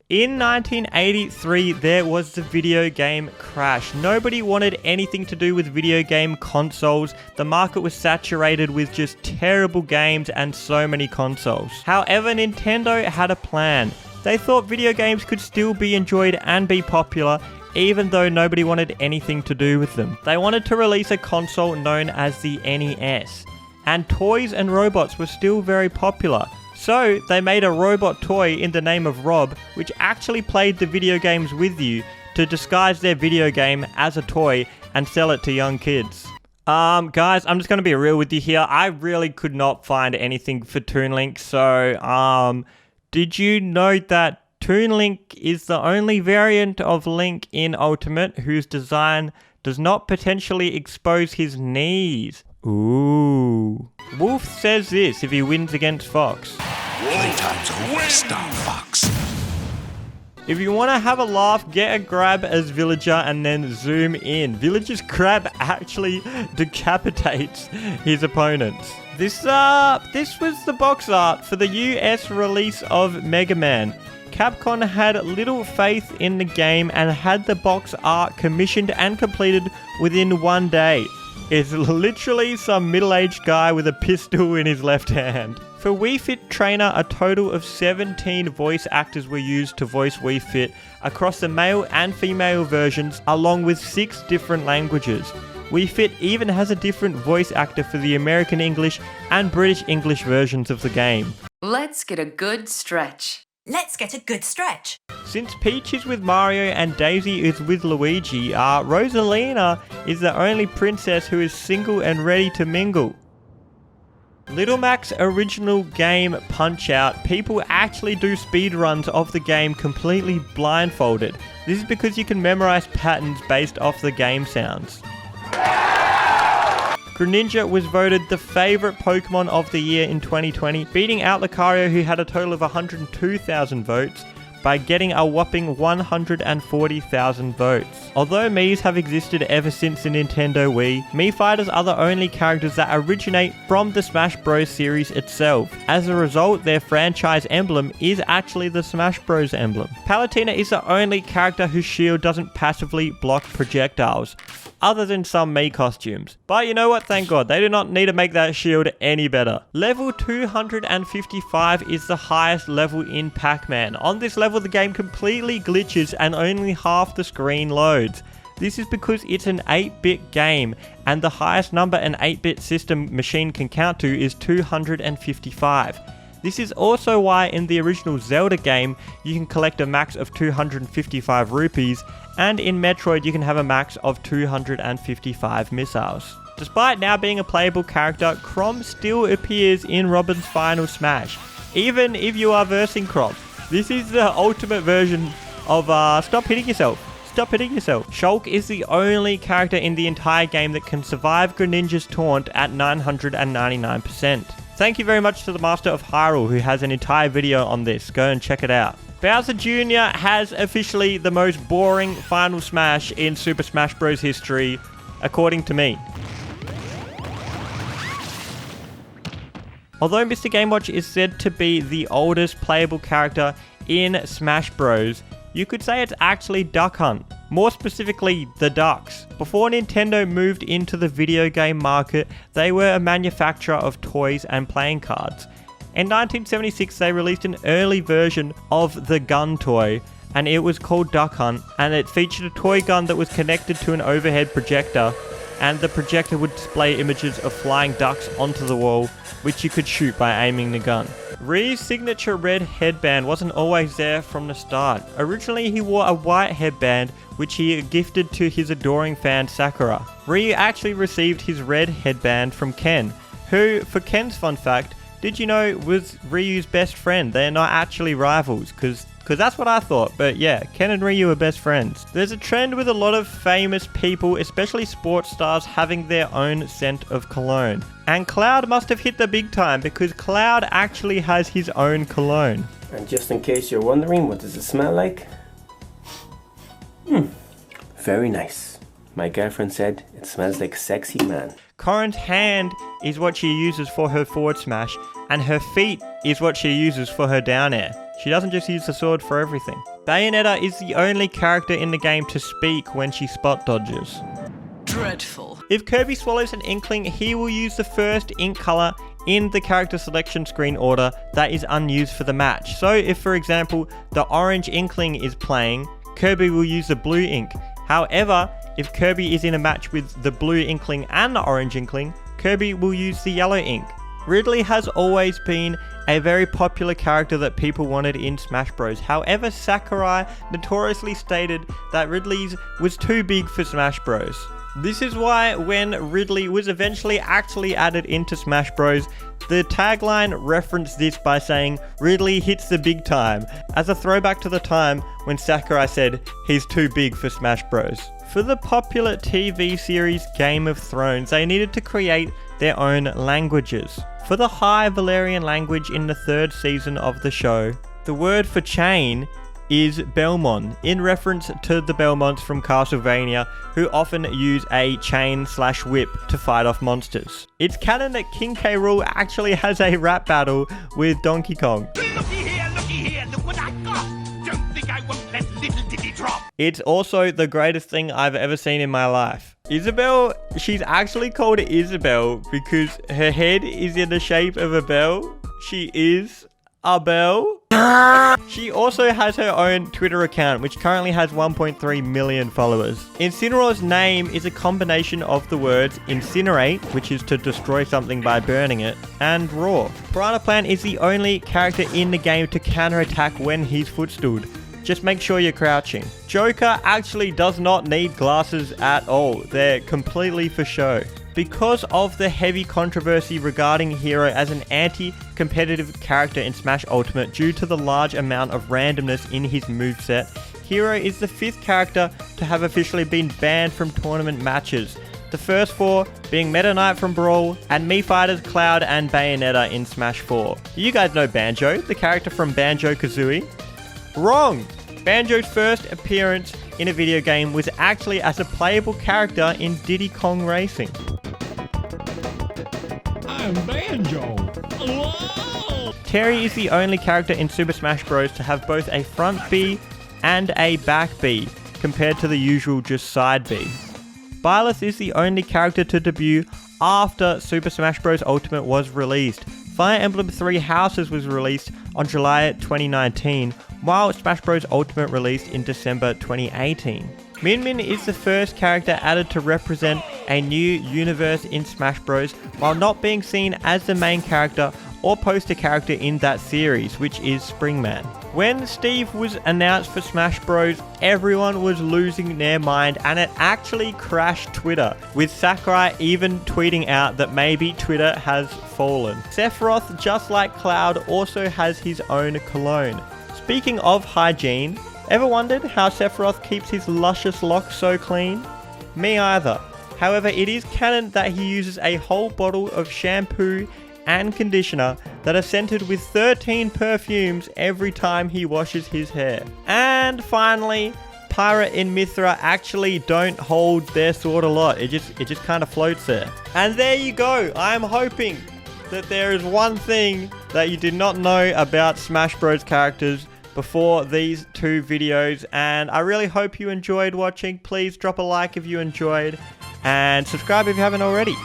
In 1983, there was the video game crash. Nobody wanted anything to do with video game consoles. The market was saturated with just terrible games and so many consoles. However, Nintendo had a plan. They thought video games could still be enjoyed and be popular, even though nobody wanted anything to do with them. They wanted to release a console known as the NES. And toys and robots were still very popular. So, they made a robot toy in the name of R.O.B, which actually played the video games with you to disguise their video game as a toy and sell it to young kids. Guys, I'm just going to be real with you here. I really could not find anything for Toon Link, so, did you know that Toon Link is the only variant of Link in Ultimate whose design does not potentially expose his knees? Ooh. Wolf says this if he wins against Fox. Playtime's over, Star Fox. If you want to have a laugh, get a grab as Villager and then zoom in. Villager's grab actually decapitates his opponents. This was the box art for the US release of Mega Man. Capcom had little faith in the game and had the box art commissioned and completed within 1 day. It's literally some middle-aged guy with a pistol in his left hand. For Wii Fit Trainer, a total of 17 voice actors were used to voice Wii Fit across the male and female versions, along with 6 different languages. Wii Fit even has a different voice actor for the American English and British English versions of the game. Let's get a good stretch. Let's get a good stretch. Since Peach is with Mario and Daisy is with Luigi, Rosalina is the only princess who is single and ready to mingle. Little Mac's original game Punch-Out, people actually do speedruns of the game completely blindfolded. This is because you can memorize patterns based off the game sounds. Greninja was voted the favorite Pokemon of the year in 2020, beating out Lucario, who had a total of 102,000 votes, by getting a whopping 140,000 votes. Although Miis have existed ever since the Nintendo Wii, Mii Fighters are the only characters that originate from the Smash Bros. Series itself. As a result, their franchise emblem is actually the Smash Bros. Emblem. Palutena is the only character whose shield doesn't passively block projectiles, other than some Mii costumes. But you know what, thank God, they do not need to make that shield any better. Level 255 is the highest level in Pac-Man. On this level, the game completely glitches and only half the screen loads. This is because it's an 8-bit game, and the highest number an 8-bit system machine can count to is 255. This is also why in the original Zelda game, you can collect a max of 255 rupees, and in Metroid you can have a max of 255 missiles. Despite now being a playable character, Chrom still appears in Robin's final smash, even if you are versing Chrom. This is the ultimate version of stop hitting yourself. Stop hitting yourself. Shulk is the only character in the entire game that can survive Greninja's taunt at 999%. Thank you very much to the Master of Hyrule, who has an entire video on this. Go and check it out. Bowser Jr. has officially the most boring final smash in Super Smash Bros. History, according to me. Although Mr. Game Watch is said to be the oldest playable character in Smash Bros., you could say it's actually Duck Hunt. More specifically, the Ducks. Before Nintendo moved into the video game market, they were a manufacturer of toys and playing cards. In 1976, they released an early version of the gun toy, and it was called Duck Hunt, and it featured a toy gun that was connected to an overhead projector, and the projector would display images of flying ducks onto the wall, which you could shoot by aiming the gun. Ryu's signature red headband wasn't always there from the start. Originally, he wore a white headband, which he gifted to his adoring fan Sakura. Ryu actually received his red headband from Ken, who, for Ken's fun fact, did you know was Ryu's best friend? They're not actually rivals, because that's what I thought, but yeah, Ken and Ryu are best friends. There's a trend with a lot of famous people, especially sports stars, having their own scent of cologne. And Cloud must have hit the big time, because Cloud actually has his own cologne. And just in case you're wondering, what does it smell like? Very nice. My girlfriend said it smells like sexy man. Corrin's hand is what she uses for her forward smash, and her feet is what she uses for her down air. She doesn't just use the sword for everything. Bayonetta is the only character in the game to speak when she spot dodges. Dreadful. If Kirby swallows an Inkling, he will use the first ink color in the character selection screen order that is unused for the match. So if, for example, the orange Inkling is playing, Kirby will use the blue ink. However, if Kirby is in a match with the blue Inkling and the orange Inkling, Kirby will use the yellow ink. Ridley has always been a very popular character that people wanted in Smash Bros. However, Sakurai notoriously stated that Ridley's was too big for Smash Bros. This is why when Ridley was eventually actually added into Smash Bros, the tagline referenced this by saying, "Ridley hits the big time," as a throwback to the time when Sakurai said, "He's too big for Smash Bros." For the popular TV series Game of Thrones, they needed to create their own languages. For the High Valyrian language in the 3rd season of the show, the word for chain is Belmont, in reference to the Belmonts from Castlevania, who often use a chain/whip to fight off monsters. It's canon that King K. Rool actually has a rap battle with Donkey Kong. Looky here, look what I got. Don't think I won't let little Diddy drop. It's also the greatest thing I've ever seen in my life. Isabelle, she's actually called Isabelle because her head is in the shape of a bell. She is a bell. She also has her own Twitter account, which currently has 1.3 million followers. Incineroar's name is a combination of the words incinerate, which is to destroy something by burning it, and roar. Piranha Plant is the only character in the game to counterattack when he's footstooled. Just make sure you're crouching. Joker actually does not need glasses at all. They're completely for show. Because of the heavy controversy regarding Hero as an anti-competitive character in Smash Ultimate due to the large amount of randomness in his moveset, Hero is the 5th character to have officially been banned from tournament matches. The first 4 being Meta Knight from Brawl, and Mii Fighters, Cloud, and Bayonetta in Smash 4. You guys know Banjo, the character from Banjo Kazooie? Wrong! Banjo's first appearance in a video game was actually as a playable character in Diddy Kong Racing. I'm Banjo. Whoa! Terry is the only character in Super Smash Bros. To have both a front B and a back B, compared to the usual just side B. Byleth is the only character to debut after Super Smash Bros. Ultimate was released. Fire Emblem 3 Houses was released on July 2019, while Smash Bros. Ultimate released in December 2018. Min Min is the first character added to represent a new universe in Smash Bros. While not being seen as the main character or poster character in that series, which is Springman. When Steve was announced for Smash Bros, everyone was losing their mind and it actually crashed Twitter, with Sakurai even tweeting out that maybe Twitter has fallen. Sephiroth, just like Cloud, also has his own cologne. Speaking of hygiene, ever wondered how Sephiroth keeps his luscious locks so clean? Me either. However, it is canon that he uses a whole bottle of shampoo and conditioner that are scented with 13 perfumes every time he washes his hair. And finally, Pyra and Mithra actually don't hold their sword a lot. It just kind of floats there. And there you go. I'm hoping that there is one thing that you did not know about Smash Bros characters before these 2 videos, and I really hope you enjoyed watching. Please drop a like if you enjoyed, and subscribe if you haven't already.